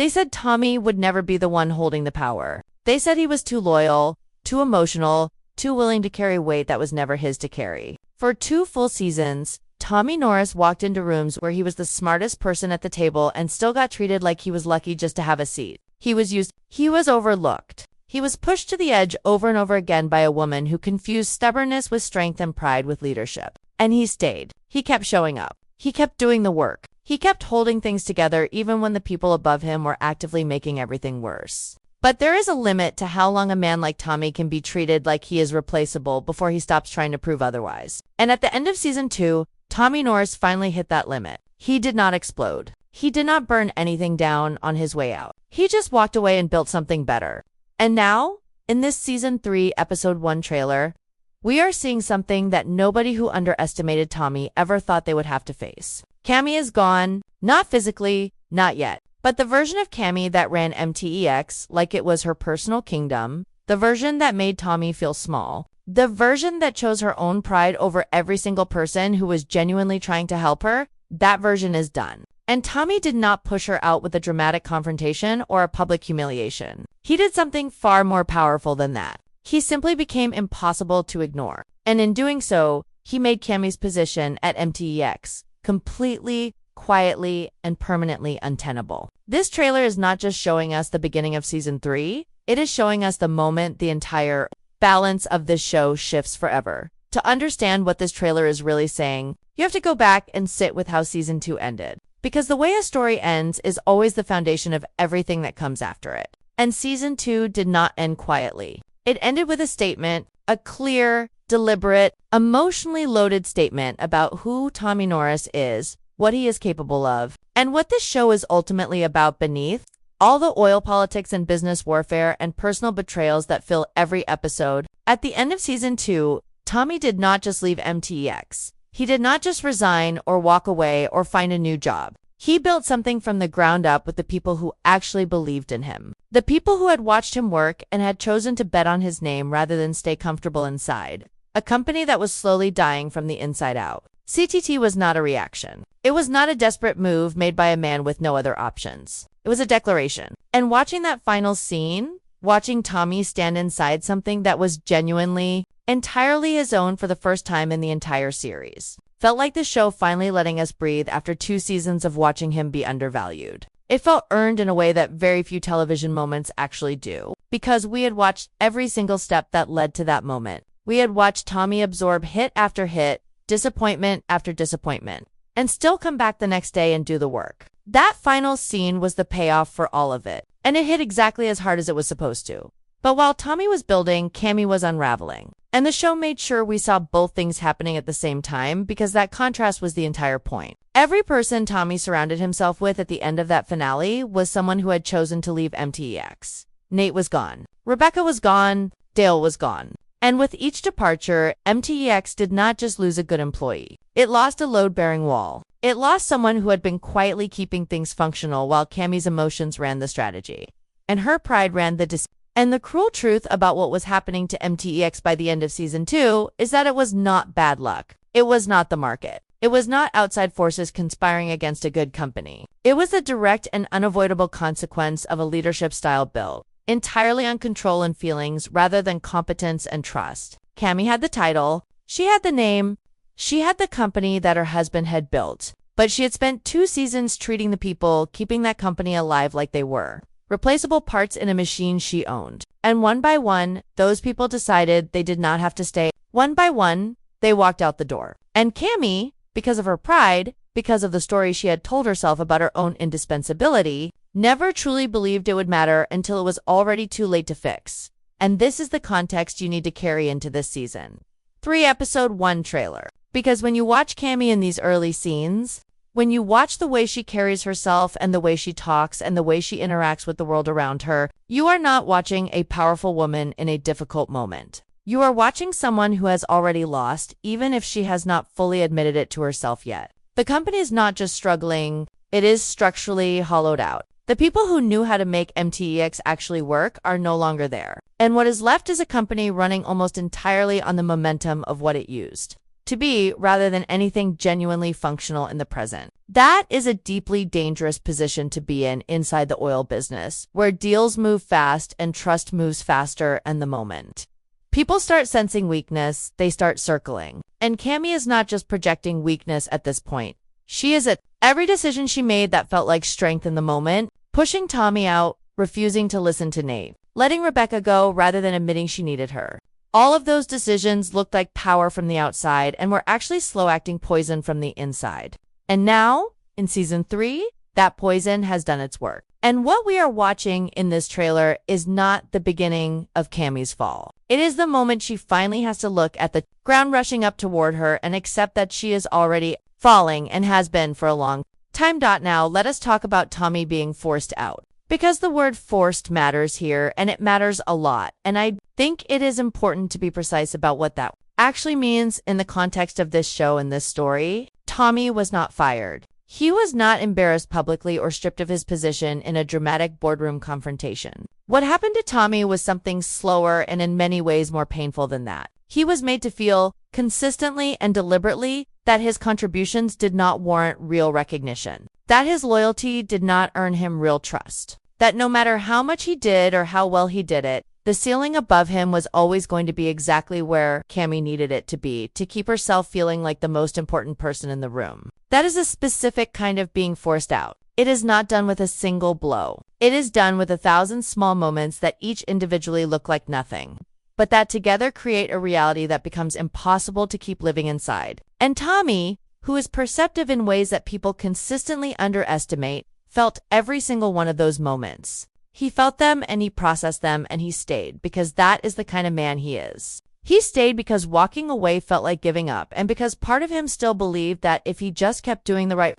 They said Tommy would never be the one holding the power. They said he was too loyal, too emotional, too willing to carry weight that was never his to carry. For 2 full seasons, Tommy Norris walked into rooms where he was the smartest person at the table and still got treated like he was lucky just to have a seat. He was used, he was overlooked. He was pushed to the edge over and over again by a woman who confused stubbornness with strength and pride with leadership. And he stayed. He kept showing up. He kept doing the work. He kept holding things together even when the people above him were actively making everything worse. But there is a limit to how long a man like Tommy can be treated like he is replaceable before he stops trying to prove otherwise. And at the end of season 2, Tommy Norris finally hit that limit. He did not explode. He did not burn anything down on his way out. He just walked away and built something better. And now, in this season 3, episode 1 trailer, we are seeing something that nobody who underestimated Tommy ever thought they would have to face. Cammy is gone, not physically, not yet. But the version of Cammy that ran MTEX like it was her personal kingdom, the version that made Tommy feel small, the version that chose her own pride over every single person who was genuinely trying to help her, that version is done. And Tommy did not push her out with a dramatic confrontation or a public humiliation. He did something far more powerful than that. He simply became impossible to ignore. And in doing so, he made Cammy's position at MTEX completely, quietly, and permanently untenable. This trailer is not just showing us the beginning of season 3, it is showing us the moment the entire balance of this show shifts forever. To understand what this trailer is really saying, you have to go back and sit with how season 2 ended. Because the way a story ends is always the foundation of everything that comes after it. And season 2 did not end quietly. It ended with a statement, a clear, deliberate, emotionally loaded statement about who Tommy Norris is, what he is capable of, and what this show is ultimately about beneath all the oil politics and business warfare and personal betrayals that fill every episode. At the end of season 2, Tommy did not just leave MTEX. He did not just resign or walk away or find a new job. He built something from the ground up with the people who actually believed in him. The people who had watched him work and had chosen to bet on his name rather than stay comfortable inside. A company that was slowly dying from the inside out. CTT was not a reaction. It was not a desperate move made by a man with no other options. It was a declaration. And watching that final scene, watching Tommy stand inside something that was genuinely, entirely his own for the first time in the entire series, felt like the show finally letting us breathe after 2 seasons of watching him be undervalued. It felt earned in a way that very few television moments actually do, because we had watched every single step that led to that moment. We had watched Tommy absorb hit after hit, disappointment after disappointment, and still come back the next day and do the work. That final scene was the payoff for all of it, and it hit exactly as hard as it was supposed to. But while Tommy was building, Cammy was unraveling. And the show made sure we saw both things happening at the same time because that contrast was the entire point. Every person Tommy surrounded himself with at the end of that finale was someone who had chosen to leave MTEX. Nate was gone. Rebecca was gone. Dale was gone. And with each departure, MTEX did not just lose a good employee. It lost a load-bearing wall. It lost someone who had been quietly keeping things functional while Cammy's emotions ran the strategy. And her pride ran the And the cruel truth about what was happening to MTEX by the end of season 2 is that it was not bad luck. It was not the market. It was not outside forces conspiring against a good company. It was the direct and unavoidable consequence of a leadership style built entirely on control and feelings rather than competence and trust. Cammy had the title, she had the name, she had the company that her husband had built, but she had spent 2 seasons treating the people keeping that company alive like they were replaceable parts in a machine she owned. And one by one, those people decided they did not have to stay. One by one, they walked out the door. And Cammy, because of her pride, because of the story she had told herself about her own indispensability, never truly believed it would matter until it was already too late to fix. And this is the context you need to carry into this season 3 episode 1 trailer. Because when you watch Cammy in these early scenes, when you watch the way she carries herself and the way she talks and the way she interacts with the world around her, you are not watching a powerful woman in a difficult moment. You are watching someone who has already lost, even if she has not fully admitted it to herself yet. The company is not just struggling, it is structurally hollowed out. The people who knew how to make MTEX actually work are no longer there. And what is left is a company running almost entirely on the momentum of what it used. to be rather than anything genuinely functional in the present. That is a deeply dangerous position to be in inside the oil business, where deals move fast and trust moves faster and the moment. People start sensing weakness, they start circling. And Cammy is not just projecting weakness at this point. She is at every decision she made that felt like strength in the moment, pushing Tommy out, refusing to listen to Nate, letting Rebecca go rather than admitting she needed her. All of those decisions looked like power from the outside and were actually slow-acting poison from the inside. And now, in season 3, that poison has done its work. And what we are watching in this trailer is not the beginning of Cammy's fall. It is the moment she finally has to look at the ground rushing up toward her and accept that she is already falling and has been for a long time. Now, let us talk about Tommy being forced out. Because the word forced matters here, and it matters a lot. And I think it is important to be precise about what that actually means in the context of this show and this story. Tommy was not fired. He was not embarrassed publicly or stripped of his position in a dramatic boardroom confrontation. What happened to Tommy was something slower and in many ways more painful than that. He was made to feel consistently and deliberately that his contributions did not warrant real recognition, that his loyalty did not earn him real trust, that no matter how much he did or how well he did it, the ceiling above him was always going to be exactly where Cammy needed it to be to keep herself feeling like the most important person in the room. That is a specific kind of being forced out. It is not done with a single blow. It is done with 1,000 small moments that each individually look like nothing, but that together create a reality that becomes impossible to keep living inside. And Tommy, who is perceptive in ways that people consistently underestimate, felt every single one of those moments. He felt them and he processed them and he stayed because that is the kind of man he is. He stayed because walking away felt like giving up and because part of him still believed that if he just kept doing the right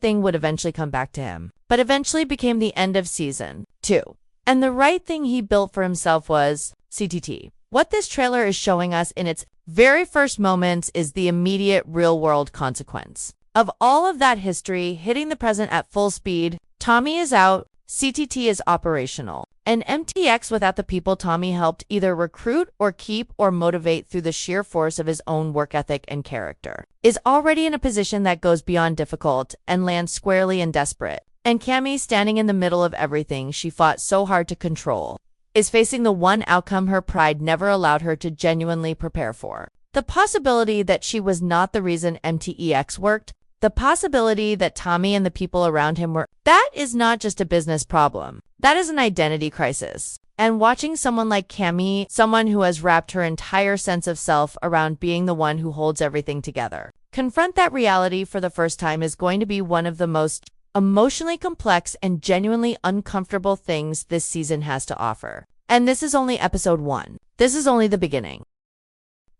thing would eventually come back to him. But eventually became the end of season 2. And the right thing he built for himself was CTT. What this trailer is showing us in its very first moments is the immediate real-world consequence of all of that history hitting the present at full speed. Tommy is out, CTT is operational, and MTX, without the people Tommy helped either recruit or keep or motivate through the sheer force of his own work ethic and character, is already in a position that goes beyond difficult and lands squarely in desperate. And Cammy, standing in the middle of everything she fought so hard to control, is facing the one outcome her pride never allowed her to genuinely prepare for. The possibility that she was not the reason MTEX worked, the possibility that Tommy and the people around him were, that is not just a business problem. That is an identity crisis. And watching someone like Cammy, someone who has wrapped her entire sense of self around being the one who holds everything together, confront that reality for the first time is going to be one of the most emotionally complex and genuinely uncomfortable things this season has to offer. And this is only episode 1. This is only the beginning.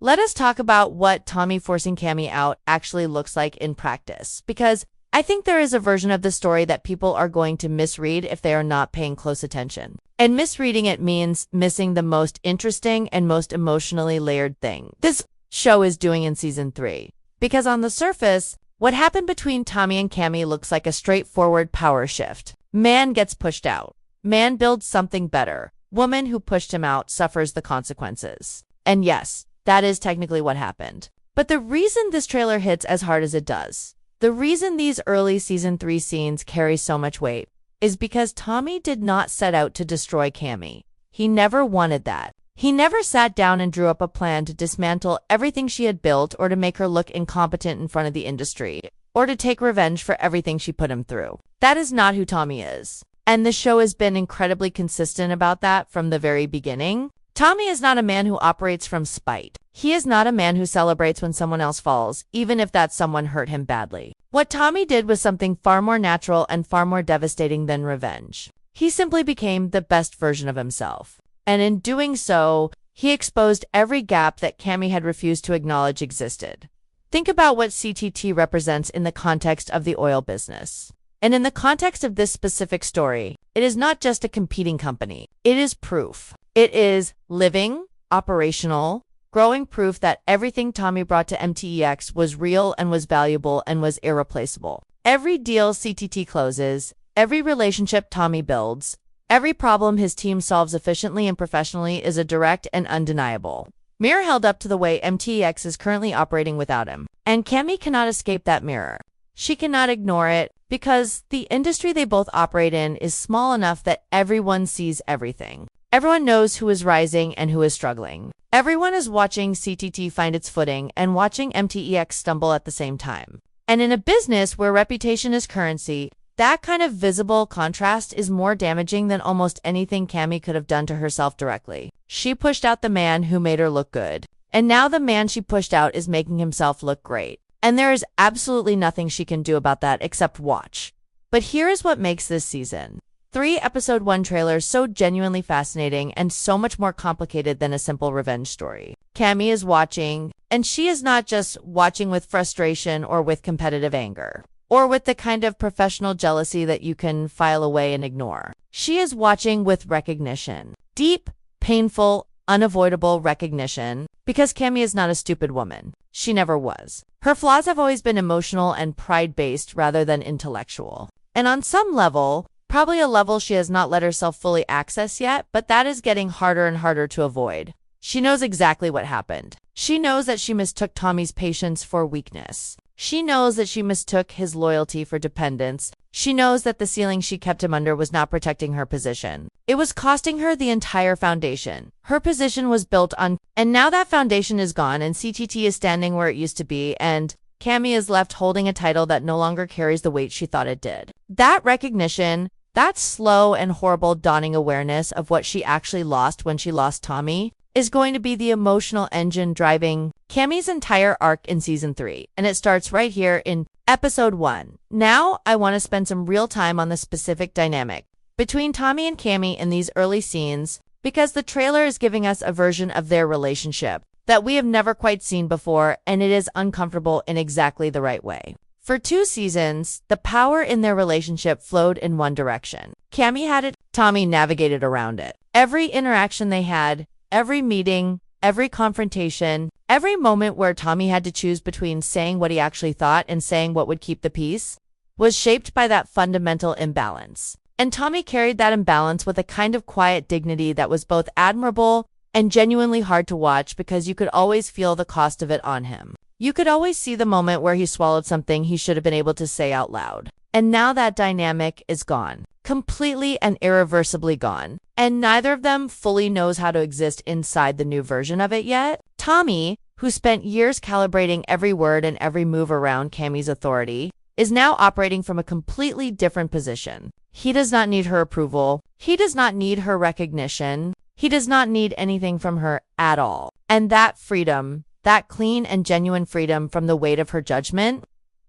Let us talk about what Tommy forcing Cammy out actually looks like in practice, because I think there is a version of the story that people are going to misread if they are not paying close attention. And misreading it means missing the most interesting and most emotionally layered thing this show is doing in season 3. Because on the surface, what happened between Tommy and Cammy looks like a straightforward power shift. Man gets pushed out. Man builds something better. Woman who pushed him out suffers the consequences. And yes, that is technically what happened. But the reason this trailer hits as hard as it does, the reason these early season 3 scenes carry so much weight, is because Tommy did not set out to destroy Cammy. He never wanted that. He never sat down and drew up a plan to dismantle everything she had built or to make her look incompetent in front of the industry, or to take revenge for everything she put him through. That is not who Tommy is. And the show has been incredibly consistent about that from the very beginning. Tommy is not a man who operates from spite. He is not a man who celebrates when someone else falls, even if that someone hurt him badly. What Tommy did was something far more natural and far more devastating than revenge. He simply became the best version of himself. And in doing so, he exposed every gap that Cammy had refused to acknowledge existed. Think about what CTT represents in the context of the oil business. And in the context of this specific story, it is not just a competing company. It is proof. It is living, operational, growing proof that everything Tommy brought to MTEX was real and was valuable and was irreplaceable. Every deal CTT closes, every relationship Tommy builds, every problem his team solves efficiently and professionally is a direct and undeniable Mirror held up to the way MTX is currently operating without him. And Cammy cannot escape that mirror. She cannot ignore it because the industry they both operate in is small enough that everyone sees everything. Everyone knows who is rising and who is struggling. Everyone is watching CTT find its footing and watching MTEX stumble at the same time. And in a business where reputation is currency, that kind of visible contrast is more damaging than almost anything Cammy could have done to herself directly. She pushed out the man who made her look good. And now the man she pushed out is making himself look great. And there is absolutely nothing she can do about that except watch. But here is what makes this season 3 episode 1 trailers so genuinely fascinating and so much more complicated than a simple revenge story. Cammy is watching, and she is not just watching with frustration or with competitive anger, or with the kind of professional jealousy that you can file away and ignore. She is watching with recognition. Deep, painful, unavoidable recognition, because Cammy is not a stupid woman. She never was. Her flaws have always been emotional and pride-based rather than intellectual. And on some level, probably a level she has not let herself fully access yet, but that is getting harder and harder to avoid. She knows exactly what happened. She knows that she mistook Tommy's patience for weakness. She knows that she mistook his loyalty for dependence. She knows that the ceiling she kept him under was not protecting her position. It was costing her the entire foundation. Her position was built on, and now that foundation is gone and CTT is standing where it used to be, and Cammy is left holding a title that no longer carries the weight she thought it did. That recognition, that slow and horrible dawning awareness of what she actually lost when she lost Tommy, is going to be the emotional engine driving Cammy's entire arc in Season 3, and it starts right here in Episode 1. Now, I want to spend some real time on the specific dynamic between Tommy and Cammy in these early scenes, because the trailer is giving us a version of their relationship that we have never quite seen before, and it is uncomfortable in exactly the right way. For 2 seasons, the power in their relationship flowed in one direction. Cammy had it, Tommy navigated around it. Every interaction they had, every meeting, every confrontation, every moment where Tommy had to choose between saying what he actually thought and saying what would keep the peace, was shaped by that fundamental imbalance. And Tommy carried that imbalance with a kind of quiet dignity that was both admirable and genuinely hard to watch, because you could always feel the cost of it on him. You could always see the moment where he swallowed something he should have been able to say out loud. And now that dynamic is gone. Completely and irreversibly gone. And neither of them fully knows how to exist inside the new version of it yet. Tommy, who spent years calibrating every word and every move around Cammy's authority, is now operating from a completely different position. He does not need her approval. He does not need her recognition. He does not need anything from her at all. And that freedom, that clean and genuine freedom from the weight of her judgment,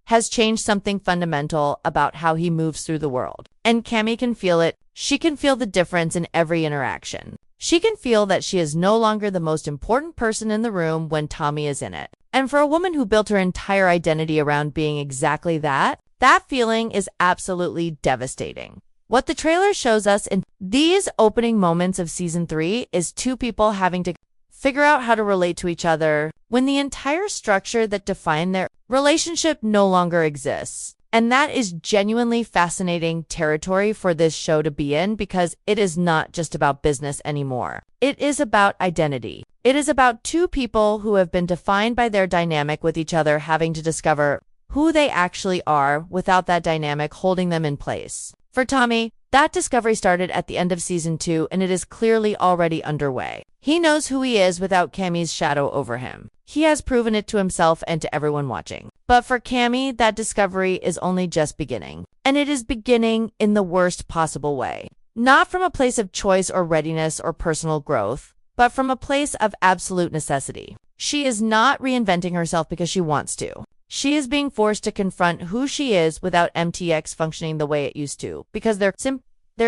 has changed something fundamental about how he moves through the world. And Cammy can feel it. She can feel the difference in every interaction. She can feel that she is no longer the most important person in the room when Tommy is in it. And for a woman who built her entire identity around being exactly that, that feeling is absolutely devastating. What the trailer shows us in these opening moments of Season 3 is 2 people having to figure out how to relate to each other when the entire structure that defined their relationship no longer exists. And that is genuinely fascinating territory for this show to be in, because it is not just about business anymore. It is about identity. It is about 2 people who have been defined by their dynamic with each other having to discover who they actually are without that dynamic holding them in place. For Tommy, that discovery started at the end of Season 2, and it is clearly already underway. He knows who he is without Cammy's shadow over him. He has proven it to himself and to everyone watching. But for Cammy, that discovery is only just beginning. And it is beginning in the worst possible way. Not from a place of choice or readiness or personal growth, but from a place of absolute necessity. She is not reinventing herself because she wants to. She is being forced to confront who she is without MTX functioning the way it used to, because there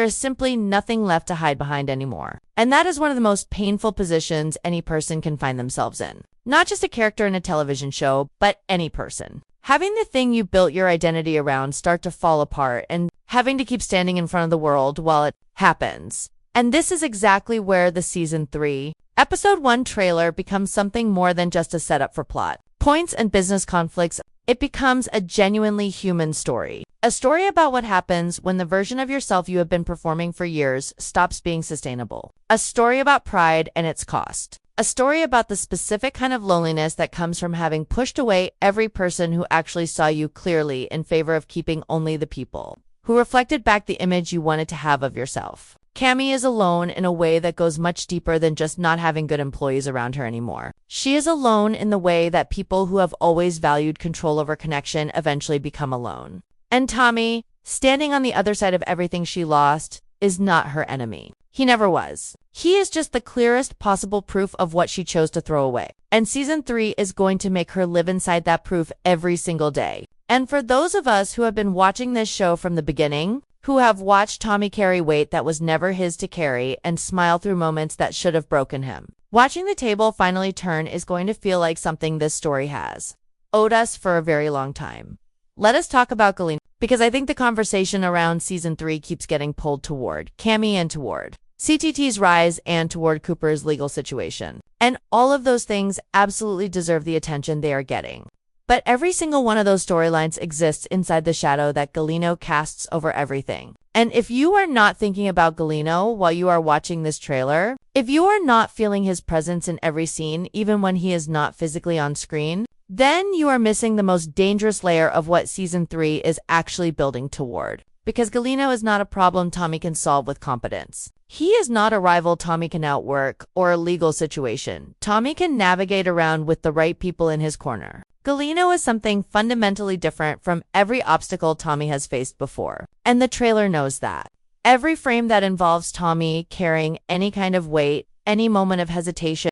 is simply nothing left to hide behind anymore. And that is one of the most painful positions any person can find themselves in. Not just a character in a television show, but any person. Having the thing you built your identity around start to fall apart and having to keep standing in front of the world while it happens. And this is exactly where the Season 3, Episode 1 trailer becomes something more than just a setup for plot points and business conflicts. It becomes a genuinely human story. A story about what happens when the version of yourself you have been performing for years stops being sustainable. A story about pride and its cost. A story about the specific kind of loneliness that comes from having pushed away every person who actually saw you clearly in favor of keeping only the people who reflected back the image you wanted to have of yourself. Cammy is alone in a way that goes much deeper than just not having good employees around her anymore. She is alone in the way that people who have always valued control over connection eventually become alone. And Tommy, standing on the other side of everything she lost, is not her enemy. He never was. He is just the clearest possible proof of what she chose to throw away. And season 3 is going to make her live inside that proof every single day. And for those of us who have been watching this show from the beginning, who have watched Tommy carry weight that was never his to carry and smile through moments that should have broken him, watching the table finally turn is going to feel like something this story has owed us for a very long time. Let us talk about Galino, because I think the conversation around season 3 keeps getting pulled toward Cammy and toward CTT's rise and toward Cooper's legal situation. And all of those things absolutely deserve the attention they are getting. But every single one of those storylines exists inside the shadow that Galino casts over everything. And if you are not thinking about Galino while you are watching this trailer, if you are not feeling his presence in every scene, even when he is not physically on screen, then you are missing the most dangerous layer of what season 3 is actually building toward. Because Galino is not a problem Tommy can solve with competence. He is not a rival Tommy can outwork or a legal situation Tommy can navigate around with the right people in his corner. Galino is something fundamentally different from every obstacle Tommy has faced before. And the trailer knows that. Every frame that involves Tommy carrying any kind of weight, any moment of hesitation,